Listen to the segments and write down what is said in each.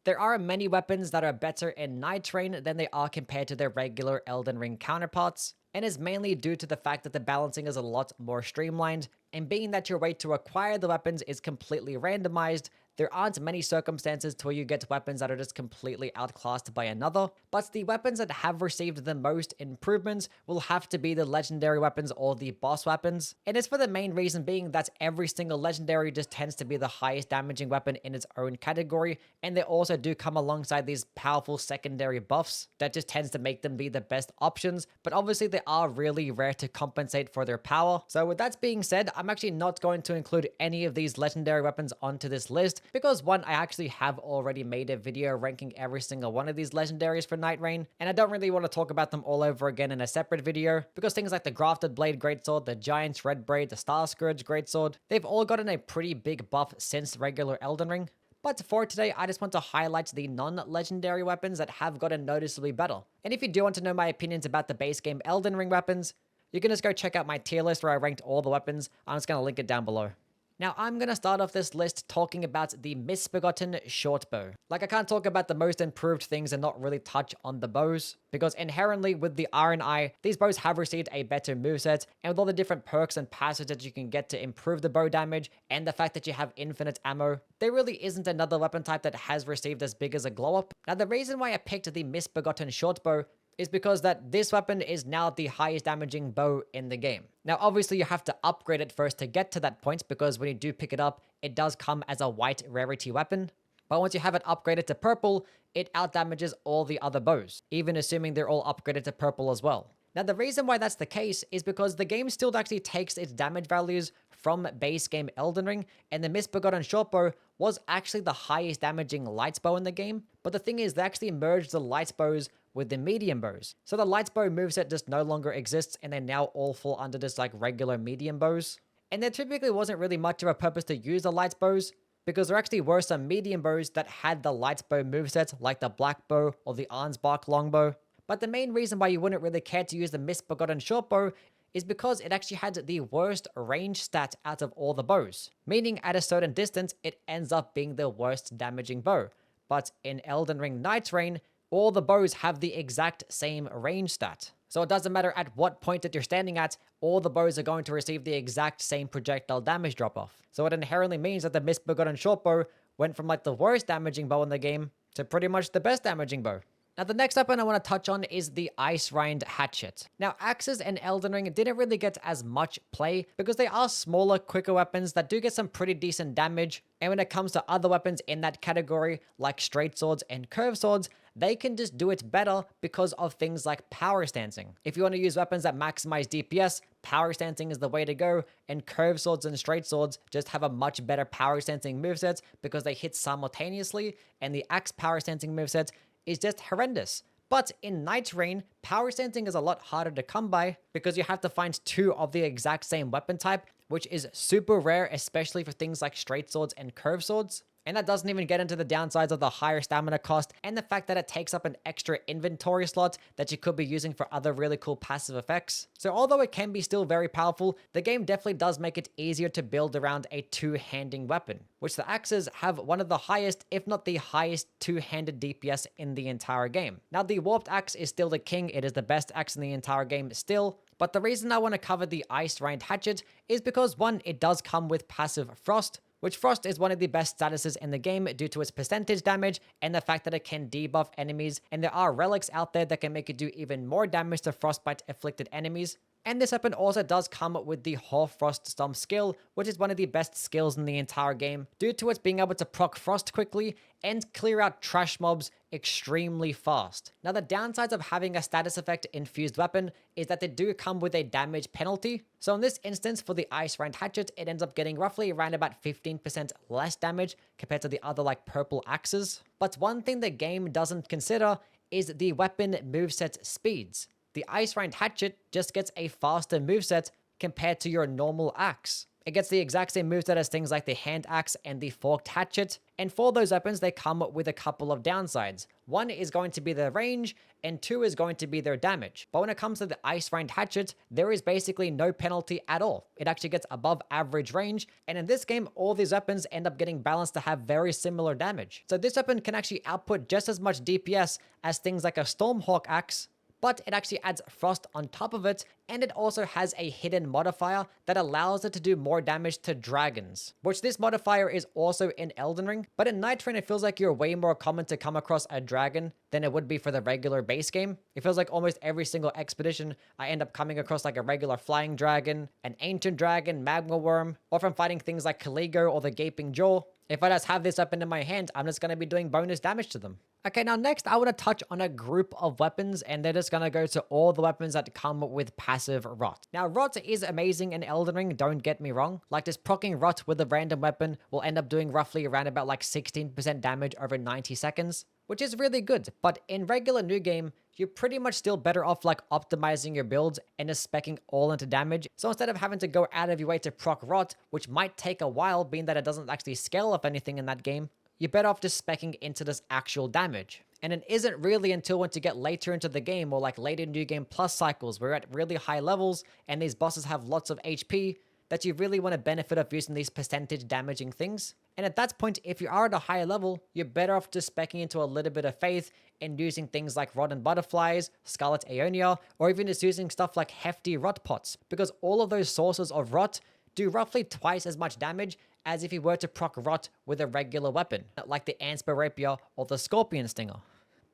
There are many weapons that are better in Nightreign than they are compared to their regular Elden Ring counterparts, and is mainly due to the fact that the balancing is a lot more streamlined, and being that your way to acquire the weapons is completely randomized, there aren't many circumstances to where you get weapons that are just completely outclassed by another, but the weapons that have received the most improvements will have to be the legendary weapons or the boss weapons, and it's for the main reason being that every single legendary just tends to be the highest damaging weapon in its own category, and they also do come alongside these powerful secondary buffs that just tends to make them be the best options, but obviously they are really rare to compensate for their power. So with that being said, I'm actually not going to include any of these legendary weapons onto this list, because one, I actually have already made a video ranking every single one of these legendaries for Nightreign, and I don't really want to talk about them all over again in a separate video, because things like the Grafted Blade Greatsword, the Giant's Red Braid, the Star Scourge Greatsword, they've all gotten a pretty big buff since regular Elden Ring. But for today, I just want to highlight the non-legendary weapons that have gotten noticeably better. And if you do want to know my opinions about the base game Elden Ring weapons, you can just go check out my tier list where I ranked all the weapons. I'm just going to link it down below. Now, I'm going to start off this list talking about the misbegotten shortbow. Like, I can't talk about the most improved things and not really touch on the bows, because inherently with the Iron Eye, these bows have received a better moveset, and with all the different perks and passives that you can get to improve the bow damage, and the fact that you have infinite ammo, there really isn't another weapon type that has received as big as a glow up. Now, the reason why I picked the misbegotten shortbow is because that this weapon is now the highest damaging bow in the game. Now, obviously, you have to upgrade it first to get to that point, because when you do pick it up, it does come as a white rarity weapon. But once you have it upgraded to purple, it outdamages all the other bows, even assuming they're all upgraded to purple as well. Now, the reason why that's the case is because the game still actually takes its damage values from base game Elden Ring, and the misbegotten shortbow was actually the highest damaging light bow in the game. But the thing is, they actually merged the light bows with the medium bows. So the light bow moveset just no longer exists, and they now all fall under just like regular medium bows. And there typically wasn't really much of a purpose to use the light bows, because there actually were some medium bows that had the light bow moveset, like the black bow or the Arnsbark longbow. But the main reason why you wouldn't really care to use the misbegotten shortbow is because it actually had the worst range stat out of all the bows. Meaning at a certain distance, it ends up being the worst damaging bow. But in Elden Ring Nightreign, all the bows have the exact same range stat. So it doesn't matter at what point that you're standing at, all the bows are going to receive the exact same projectile damage drop-off. So it inherently means that the misbegotten shortbow went from like the worst damaging bow in the game to pretty much the best damaging bow. Now, the next weapon I want to touch on is the ICERIND hatchet. Now, axes in Elden Ring didn't really get as much play because they are smaller, quicker weapons that do get some pretty decent damage. And when it comes to other weapons in that category, like straight swords and curved swords, they can just do it better because of things like power stancing. If you want to use weapons that maximize DPS, power stancing is the way to go, and curved swords and straight swords just have a much better power stancing moveset because they hit simultaneously, and the axe power stancing moveset is just horrendous. But in Nightreign, power stancing is a lot harder to come by because you have to find two of the exact same weapon type, which is super rare, especially for things like straight swords and curved swords. And that doesn't even get into the downsides of the higher stamina cost and the fact that it takes up an extra inventory slot that you could be using for other really cool passive effects. So although it can be still very powerful, the game definitely does make it easier to build around a two-handing weapon, which the axes have one of the highest, if not the highest, two-handed DPS in the entire game. Now, the warped axe is still the king. It is the best axe in the entire game still. But the reason I want to cover the ICERIND hatchet is because, one, it does come with passive frost, which frost is one of the best statuses in the game due to its percentage damage and the fact that it can debuff enemies, and there are relics out there that can make it do even more damage to frostbite afflicted enemies. And this weapon also does come with the Hoarfrost Stomp skill, which is one of the best skills in the entire game, due to its being able to proc frost quickly and clear out trash mobs extremely fast. Now, the downsides of having a status effect infused weapon is that they do come with a damage penalty. So in this instance, for the ICERIND hatchet, it ends up getting roughly around about 15% less damage compared to the other like purple axes. But one thing the game doesn't consider is the weapon moveset speeds. The ICERIND hatchet just gets a faster moveset compared to your normal axe. It gets the exact same moveset as things like the hand axe and the forked hatchet, and for those weapons they come with a couple of downsides. One is going to be their range, and two is going to be their damage. But when it comes to the ICERIND hatchet, there is basically no penalty at all. It actually gets above average range, and in this game, all these weapons end up getting balanced to have very similar damage. So this weapon can actually output just as much DPS as things like a Stormhawk axe, but it actually adds frost on top of it, and it also has a hidden modifier that allows it to do more damage to dragons, which this modifier is also in Elden Ring, but in Nightreign it feels like you're way more common to come across a dragon than it would be for the regular base game. It feels like almost every single expedition I end up coming across like a regular flying dragon, an ancient dragon, magma worm, or from fighting things like Caligo or the Gaping Jaw. If I just have this weapon in my hand, I'm just going to be doing bonus damage to them. Okay, now next I want to touch on a group of weapons, and they're just going to go to all the weapons that come with passive rot. Now, rot is amazing in Elden Ring, don't get me wrong. Like, just proccing rot with a random weapon will end up doing roughly around about like 16% damage over 90 seconds, which is really good. But in regular new game, you're pretty much still better off like optimizing your builds and just speccing all into damage. So instead of having to go out of your way to proc rot, which might take a while being that it doesn't actually scale up anything in that game, you're better off just speccing into this actual damage. And it isn't really until once you get later into the game or like later new game plus cycles where you're at really high levels and these bosses have lots of HP that you really want to benefit of using these percentage damaging things. And at that point, if you are at a higher level, you're better off just speccing into a little bit of faith and using things like Rotten Butterflies, Scarlet Aeonia, or even just using stuff like hefty rot pots, because all of those sources of rot do roughly twice as much damage as if you were to proc rot with a regular weapon, like the Ansper Rapier or the Scorpion Stinger.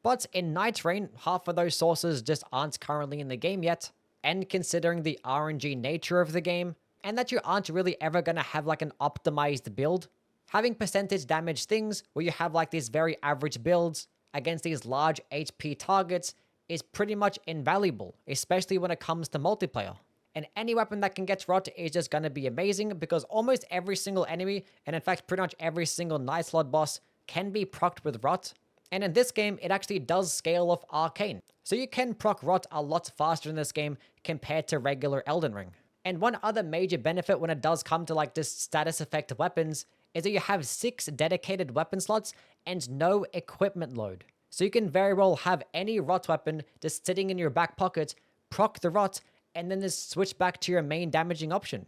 But in Nightreign, half of those sources just aren't currently in the game yet, and considering the RNG nature of the game, and that you aren't really ever going to have like an optimized build, having percentage damage things where you have like these very average builds against these large HP targets is pretty much invaluable, especially when it comes to multiplayer. And any weapon that can get rot is just going to be amazing because almost every single enemy, and in fact pretty much every single Night Slot boss, can be procced with rot. And in this game, it actually does scale off Arcane. So you can proc rot a lot faster in this game compared to regular Elden Ring. And one other major benefit when it does come to like this status effect weapons is that you have 6 dedicated weapon slots and no equipment load. So you can very well have any rot weapon just sitting in your back pocket, proc the rot, and then just switch back to your main damaging option.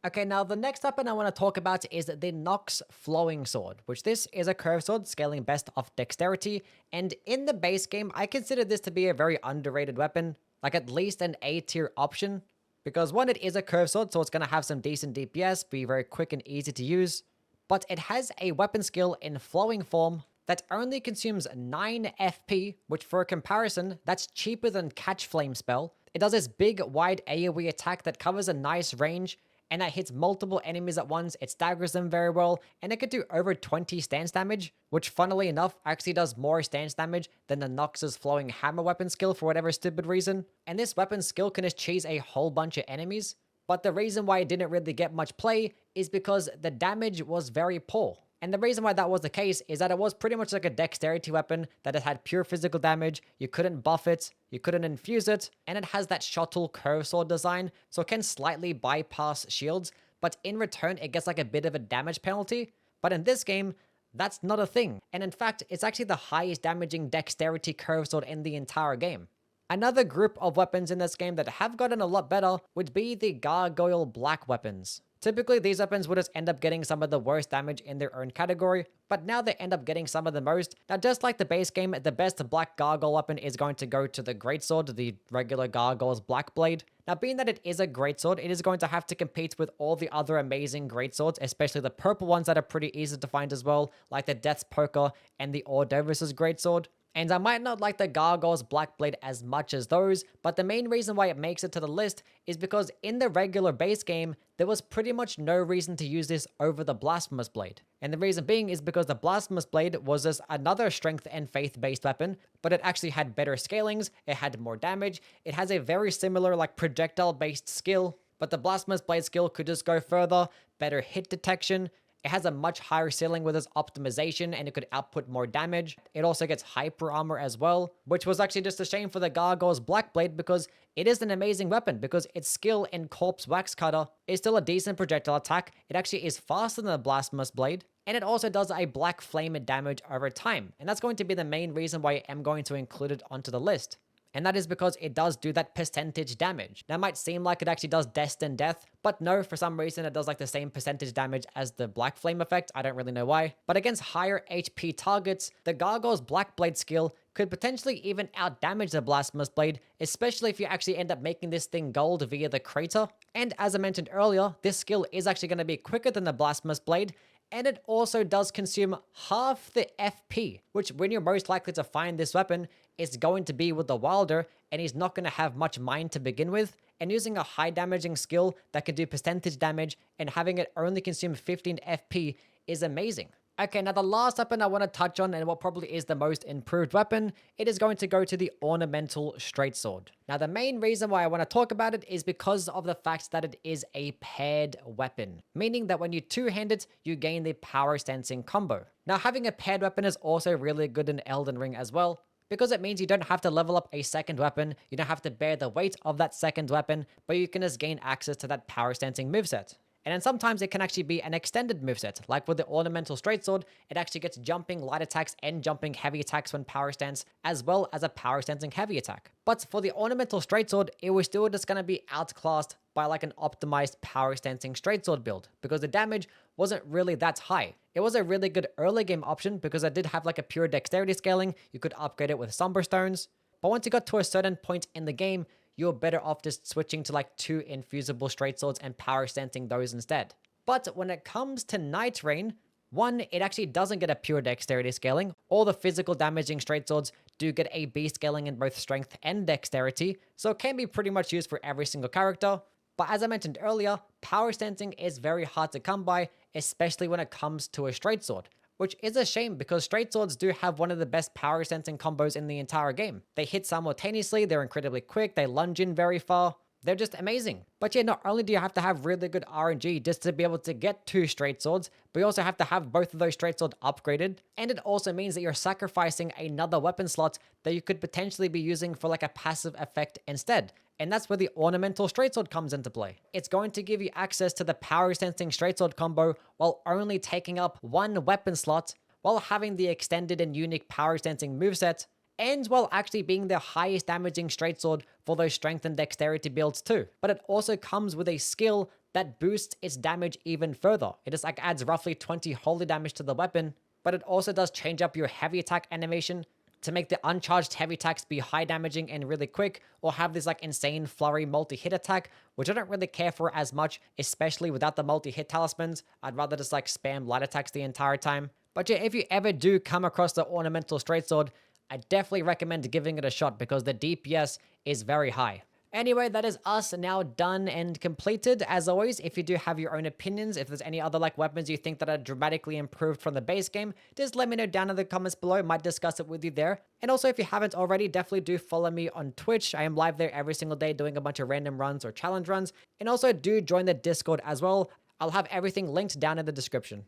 Okay, now the next weapon I want to talk about is the Nox Flowing Sword, which this is a curved sword scaling best off dexterity, and in the base game, I consider this to be a very underrated weapon, like at least an A tier option, because one, it is a curved sword, so it's going to have some decent DPS, be very quick and easy to use, but it has a weapon skill in flowing form that only consumes 9 FP, which for a comparison, that's cheaper than Catch Flame spell. It does this big, wide AoE attack that covers a nice range, and that hits multiple enemies at once, it staggers them very well, and it could do over 20 stance damage, which funnily enough actually does more stance damage than the Nox's flowing hammer weapon skill for whatever stupid reason. And this weapon skill can just cheese a whole bunch of enemies, but the reason why it didn't really get much play is because the damage was very poor. And the reason why that was the case is that it was pretty much like a dexterity weapon that it had pure physical damage, you couldn't buff it, you couldn't infuse it, and it has that shuttle curve sword design, so it can slightly bypass shields, but in return it gets like a bit of a damage penalty. But in this game, that's not a thing, and in fact, it's actually the highest damaging dexterity curve sword in the entire game. Another group of weapons in this game that have gotten a lot better would be the Gargoyle Black weapons. Typically, these weapons would just end up getting some of the worst damage in their own category, but now they end up getting some of the most. Now, just like the base game, the best Black Gargoyle weapon is going to go to the Greatsword, the regular Gargoyle's Black Blade. Now, being that it is a Greatsword, it is going to have to compete with all the other amazing Greatswords, especially the purple ones that are pretty easy to find as well, like the Death's Poker and the Ordovis's Greatsword. And I might not like the Gargoyle's Black Blade as much as those, but the main reason why it makes it to the list is because in the regular base game, there was pretty much no reason to use this over the Blasphemous Blade. And the reason being is because the Blasphemous Blade was just another strength and faith-based weapon, but it actually had better scalings, it had more damage, it has a very similar like projectile-based skill, but the Blasphemous Blade skill could just go further, better hit detection, It has a much higher ceiling with its optimization, and it could output more damage. It also gets hyper armor as well, which was actually just a shame for the Gargoyle's Blackblade because it is an amazing weapon because its skill in Corpse Wax Cutter is still a decent projectile attack. It actually is faster than the Blasphemous Blade, and it also does a black flame damage over time. And that's going to be the main reason why I am going to include it onto the list. And that is because it does do that percentage damage. That might seem like it actually does Destined Death, but no, for some reason it does like the same percentage damage as the Black Flame effect. I don't really know why. But against higher HP targets, the Gargoyle's Black Blade skill could potentially even outdamage the Blasphemous Blade, especially if you actually end up making this thing gold via the Crater. And as I mentioned earlier, this skill is actually going to be quicker than the Blasphemous Blade, and it also does consume half the FP, which when you're most likely to find this weapon is going to be with the Wilder, and he's not going to have much mind to begin with, and using a high damaging skill that can do percentage damage and having it only consume 15 FP is amazing. Okay, now the last weapon I want to touch on, and what probably is the most improved weapon, it is going to go to the Ornamental Straight Sword. Now the main reason why I want to talk about it is because of the fact that it is a paired weapon, meaning that when you two-hand it, you gain the power sensing combo. Now having a paired weapon is also really good in Elden Ring as well, because it means you don't have to level up a second weapon, you don't have to bear the weight of that second weapon, but you can just gain access to that power sensing moveset. And then sometimes it can actually be an extended moveset, like with the Ornamental Straight Sword, it actually gets jumping light attacks and jumping heavy attacks when power stance, as well as a power stancing heavy attack. But for the Ornamental Straight Sword, it was still just going to be outclassed by like an optimized power stancing straight sword build, because the damage wasn't really that high. It was a really good early game option because it did have like a pure dexterity scaling, you could upgrade it with Somber Stones, but once you got to a certain point in the game, you're better off just switching to like 2 infusible straight swords and power stancing those instead. But when it comes to Nightreign, one, it actually doesn't get a pure dexterity scaling. All the physical damaging straight swords do get a B scaling in both strength and dexterity, so it can be pretty much used for every single character. But as I mentioned earlier, power stancing is very hard to come by, especially when it comes to a straight sword, which is a shame because straight swords do have one of the best power sensing combos in the entire game. They hit simultaneously, they're incredibly quick, they lunge in very far, they're just amazing. But yeah, not only do you have to have really good RNG just to be able to get 2 straight swords, but you also have to have both of those straight swords upgraded, and it also means that you're sacrificing another weapon slot that you could potentially be using for like a passive effect instead. And that's where the Ornamental Straight Sword comes into play. It's going to give you access to the power sensing straight sword combo while only taking up 1 weapon slot, while having the extended and unique power sensing moveset, and while actually being the highest damaging straight sword for those strength and dexterity builds too. But it also comes with a skill that boosts its damage even further. It just like adds roughly 20 holy damage to the weapon, but it also does change up your heavy attack animation to make the uncharged heavy attacks be high damaging and really quick, or have this like insane flurry multi-hit attack, which I don't really care for as much, especially without the multi-hit talismans. I'd rather just like spam light attacks the entire time. But yeah, if you ever do come across the Ornamental Straight Sword, I definitely recommend giving it a shot because the DPS is very high. Anyway, that is us now done and completed. As always, if you do have your own opinions, if there's any other like weapons you think that are dramatically improved from the base game, just let me know down in the comments below. I might discuss it with you there. And also, if you haven't already, definitely do follow me on Twitch. I am live there every single day doing a bunch of random runs or challenge runs. And also do join the Discord as well. I'll have everything linked down in the description.